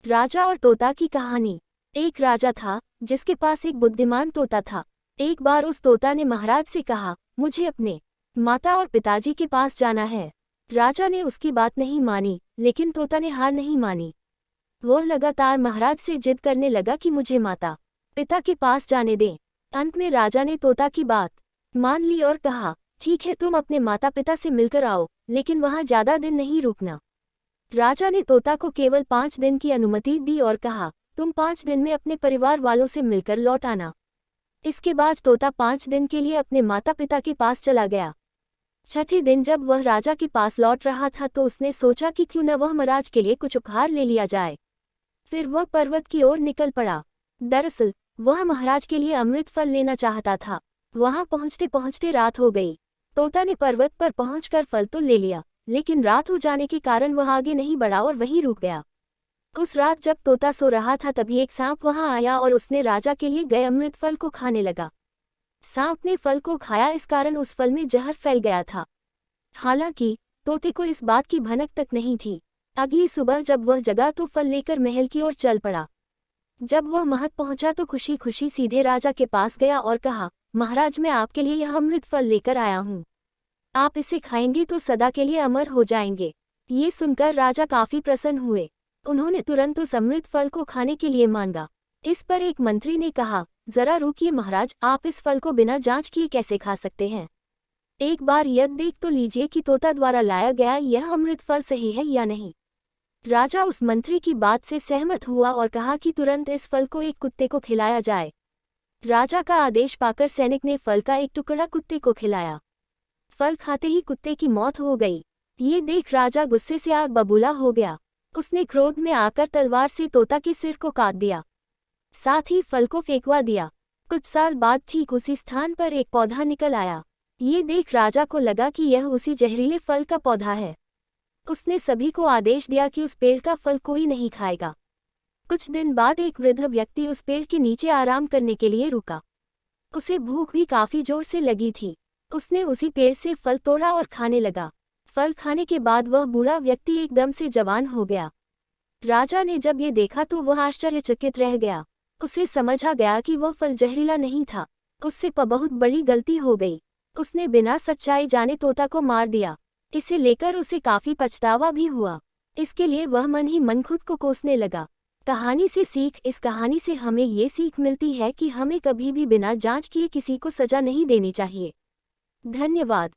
राजा और तोता की कहानी। एक राजा था जिसके पास एक बुद्धिमान तोता था। एक बार उस तोता ने महाराज से कहा, मुझे अपने माता और पिताजी के पास जाना है। राजा ने उसकी बात नहीं मानी, लेकिन तोता ने हार नहीं मानी। वह लगातार महाराज से जिद करने लगा कि मुझे माता पिता के पास जाने दें। अंत में राजा ने तोता की बात मान ली और कहा, ठीक है, तुम अपने माता पिता से मिलकर आओ, लेकिन वहां ज्यादा दिन नहीं रुकना। राजा ने तोता को केवल 5 दिन की अनुमति दी और कहा, तुम 5 दिन में अपने परिवार वालों से मिलकर लौट आना। इसके बाद तोता 5 दिन के लिए अपने माता पिता के पास चला गया। छठे दिन जब वह राजा के पास लौट रहा था तो उसने सोचा कि क्यों न वह महाराज के लिए कुछ उपहार ले लिया जाए। फिर वह पर्वत की ओर निकल पड़ा। दरअसल वह महाराज के लिए अमृत फल लेना चाहता था। वहां पहुंचते पहुंचते रात हो गई। तोता ने पर्वत पर पहुंचकर फल तो ले लिया, लेकिन रात हो जाने के कारण वह आगे नहीं बढ़ा और वहीं रुक गया। उस रात जब तोता सो रहा था तभी एक सांप वहां आया और उसने राजा के लिए गए अमृत फल को खाने लगा। सांप ने फल को खाया, इस कारण उस फल में जहर फैल गया था। हालांकि तोते को इस बात की भनक तक नहीं थी। अगली सुबह जब वह जगा तो फल लेकर महल की ओर चल पड़ा। जब वह महल पहुंचा तो खुशी खुशी सीधे राजा के पास गया और कहा, महाराज, मैं आपके लिए यह अमृत फल लेकर आया हूँ। आप इसे खाएंगे तो सदा के लिए अमर हो जाएंगे। ये सुनकर राजा काफी प्रसन्न हुए। उन्होंने तुरंत उस अमृत फल को खाने के लिए मांगा। इस पर एक मंत्री ने कहा, जरा रुकिए महाराज, आप इस फल को बिना जांच किए कैसे खा सकते हैं? एक बार यह देख तो लीजिए कि तोता द्वारा लाया गया यह अमृत फल सही है या नहीं। राजा उस मंत्री की बात से सहमत हुआ और कहा कि तुरंत इस फल को एक कुत्ते को खिलाया जाए। राजा का आदेश पाकर सैनिक ने फल का एक टुकड़ा कुत्ते को खिलाया। फल खाते ही कुत्ते की मौत हो गई। ये देख राजा गुस्से से आग बबूला हो गया। उसने क्रोध में आकर तलवार से तोता के सिर को काट दिया, साथ ही फल को फेंकवा दिया। कुछ साल बाद ठीक उसी स्थान पर एक पौधा निकल आया। ये देख राजा को लगा कि यह उसी जहरीले फल का पौधा है। उसने सभी को आदेश दिया कि उस पेड़ का फल कोई नहीं खाएगा। कुछ दिन बाद एक वृद्ध व्यक्ति उस पेड़ के नीचे आराम करने के लिए रुका। उसे भूख भी काफी जोर से लगी थी। उसने उसी पेड़ से फल तोड़ा और खाने लगा। फल खाने के बाद वह बूढ़ा व्यक्ति एकदम से जवान हो गया। राजा ने जब ये देखा तो वह आश्चर्यचकित रह गया। उसे समझ आ गया कि वह फल जहरीला नहीं था। उससे बहुत बड़ी गलती हो गई। उसने बिना सच्चाई जाने तोता को मार दिया। इसे लेकर उसे काफी पछतावा भी हुआ। इसके लिए वह मन ही मन खुद को कोसने लगा। कहानी से सीख। इस कहानी से हमें ये सीख मिलती है कि हमें कभी भी बिना जांच किए किसी को सजा नहीं देनी चाहिए। धन्यवाद।